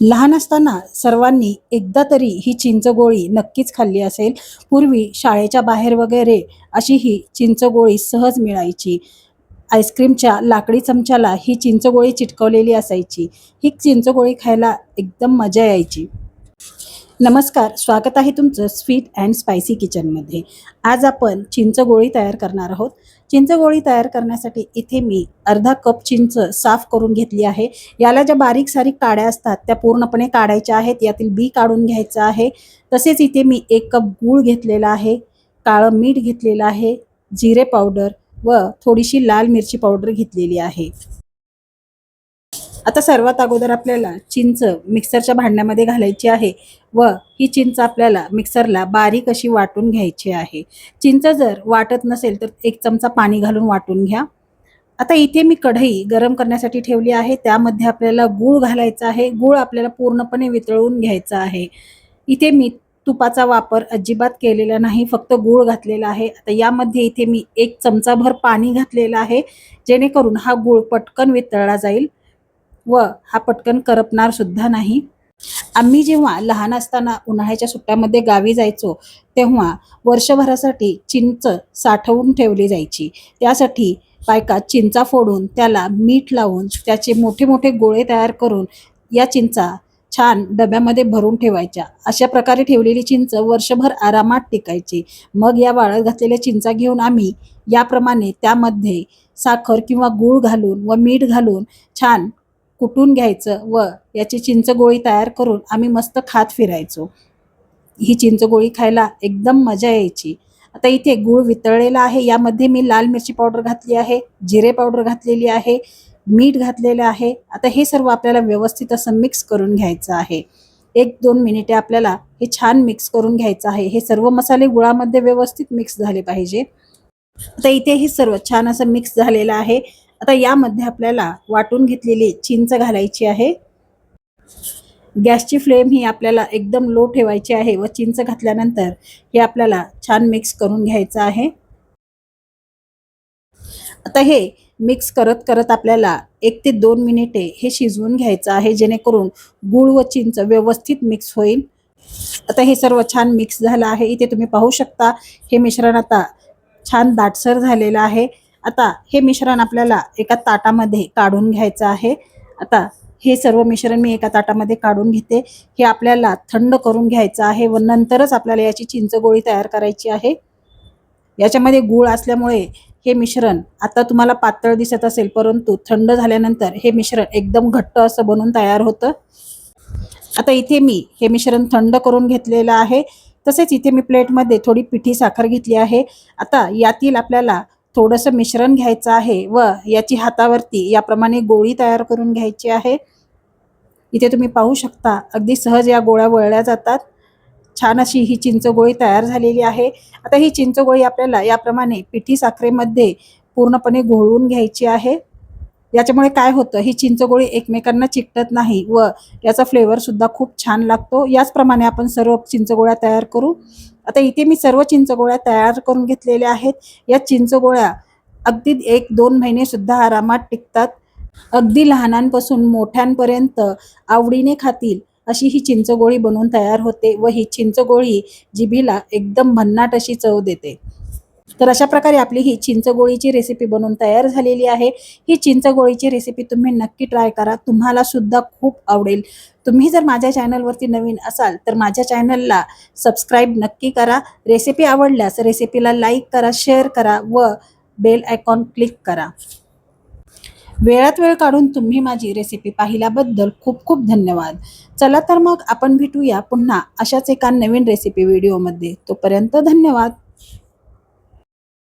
लहान असताना सर्वांनी एकदा तरी ही चिंचगोळी नक्कीच खाल्ली असेल. पूर्वी शाळेच्या बाहेर वगैरे अशी ही चिंचगोळी सहज मिळायची. आईस्क्रीमच्या लाकडी चमच्याला ही चिंचगोळी चिटकवलेली असायची. ही चिंचगोळी खायला एकदम मजा यायची. नमस्कार, स्वागत आहे तुमचं स्वीट अँड स्पायसी किचनमध्ये. आज आपण चिंचगोळी तयार करणार आहोत. चिंचगोळी तयार करण्यासाठी इथे मी अर्धा कप चिंच साफ करून घेतली आहे. याला ज्या बारीक-सारीक काड्या असतात त्या पूर्णपणे काढायच्या आहेत. यातील बी काढून घ्यायचं आहे. तसेच इथे मी 1 कप गूळ घेतलेला आहे, काळं मीठ घेतलेलं आहे, जिरे पावडर व थोडीशी लाल मिरची पावडर घेतलेली आहे. आता सर्वात अगोदर आपल्याला चिंच मिक्सरच्या भांड्यामध्ये घालायची आहे व ही चिंच आपल्याला मिक्सरला बारीक अशी वाटून घ्यायची आहे. चिंच जर वाटत नसेल तर 1 चमचा पाणी घालून वाटून घ्या. आता इथे मी कढई गरम करण्यासाठी ठेवली आहे. त्यामध्ये आपल्याला गूळ घालायचा आहे. गूळ आपल्याला पूर्णपणे वितळून घ्यायचा आहे. इथे मी तुपाचा वापर अजिबात केलेला नाही, फक्त गूळ घातलेला आहे. आता यामध्ये इथे मी 1 चमचाभर पाणी घातलेलं आहे, जेणेकरून हा गूळ पटकन वितळला जाईल व हा पटकन करपणार सुद्धा नाही. आम्ही जेव्हा लहान असताना उन्हाळ्याच्या सुट्ट्यामध्ये गावी जायचो, तेव्हा वर्षभरासाठी चिंच साठवून ठेवली जायची. त्यासाठी बायका चिंचा फोडून त्याला मीठ लावून त्याचे मोठे-मोठे गोळे तयार करून या चिंचा छान डब्यामध्ये भरून ठेवायच्या. अशा प्रकारे ठेवलेली चिंच वर्षभर आरामात टिकायची. मग या वाळत घातलेल्या चिंचा घेऊन आम्ही याप्रमाणे त्यामध्ये साखर किंवा गूळ घालून व मीठ घालून छान कुटून घ्यायचं व याची चिंचगोळी तयार करून आम्ही मस्त खात फिरायचो. ही चिंचगोळी खायला एकदम मजा यायची. आता इथे गूळ वितळलेला आहे. यामध्ये मी लाल मिरची पावडर घातली आहे, जिरे पावडर घातलेली आहे, मीठ घातलेलं आहे. आता हे सर्व आपल्याला व्यवस्थित असं मिक्स करून घ्यायचं आहे. 1-2 मिनिटे आपल्याला हे छान मिक्स करून घ्यायचं आहे. हे सर्व मसाले गुळामध्ये व्यवस्थित मिक्स झाले पाहिजे. आता इथे हे सर्व छान असं मिक्स झालेलं आहे. आता यामध्ये आपल्याला वाटून घेतलेली चिंच घालायची आहे. गॅसची फ्लेम ही आपल्याला एकदम लो ठेवायची आहे व चिंच घातल्यानंतर हे आपल्याला छान मिक्स करून घ्यायचं आहे. आता हे मिक्स करत करत आपल्याला 1 ते 2 मिनिटे हे शिजवून घ्यायचं आहे, जेणेकरून गूळ व चिंच व्यवस्थित मिक्स होईल. आता हे सर्व छान मिक्स झालं आहे. इथे तुम्ही पाहू शकता हे मिश्रण आता छान दाटसर झालेलं आहे. आता हे मिश्रण आपल्याला एका ताटामध्ये काढून घ्यायचं आहे. आता हे सर्व मिश्रण मी एका ताटामध्ये काढून घेते. हे आपल्याला थंड करून घ्यायचं आहे व नंतरच आपल्याला याची चिंचगोळी तयार करायची आहे. याच्यामध्ये गूळ असल्यामुळे हे मिश्रण आता तुम्हाला पातळ दिसत असेल, परंतु थंड झाल्यानंतर हे मिश्रण एकदम घट्ट असं बनून तयार होतं. आता इथे मी हे मिश्रण थंड करून घेतलेलं आहे. तसेच इथे मी प्लेटमध्ये थोडी पिठी साखर घेतली आहे. आता यातील आपल्याला थोडंसं मिश्रण घ्यायचं आहे व याची हातावरती याप्रमाणे गोळी तयार करून घ्यायची आहे. इथे तुम्ही पाहू शकता अगदी सहज या गोळ्या वळल्या जातात. छान अशी ही चिंचगोळी तयार झालेली आहे. आता ही चिंचगोळी आपल्याला याप्रमाणे पिठी साखरेमध्ये पूर्णपणे घोळवून घ्यायची आहे. याच्यामुळे काय होतं, ही चिंचगोळी एकमेकांना चिकटत नाही व याचा फ्लेवर सुद्धा खूप छान लागतो. याचप्रमाणे आपण सर्व चिंचगोळ्या तयार करू. आता इथे मी सर्व चिंचगोळ्या तयार करून घेतलेल्या आहेत. या चिंचगोळ्या अगदी 1-2 महिने सुद्धा आरामात टिकतात. अगदी लहानांपासून मोठ्यांपर्यंत आवडीने खातील अशी ही चिंचगोळी बनवून तयार होते व ही चिंचगोळी जिभेला एकदम भन्नाट अशी चव देते. तर अशा प्रकारे आपली ही चिंचगोळीची रेसिपी बनवून तयार झालेली आहे. ही चिंचगोळीची रेसिपी तुम्ही नक्की ट्राय करा. तुम्हाला सुद्धा खूप आवडेल. तुम्ही जर माझ्या चॅनलवरती नवीन असाल तर माझ्या चॅनलला सबस्क्राईब नक्की करा. रेसिपी आवडल्यास रेसिपीला लाईक करा, शेअर करा व बेल आयकॉन क्लिक करा. वेळात वेळ काढून तुम्ही माझी रेसिपी पाहिल्याबद्दल खूप खूप धन्यवाद. चला तर मग आपण भेटूया पुन्हा अशाच एका नवीन रेसिपी व्हिडिओमध्ये. तोपर्यंत धन्यवाद.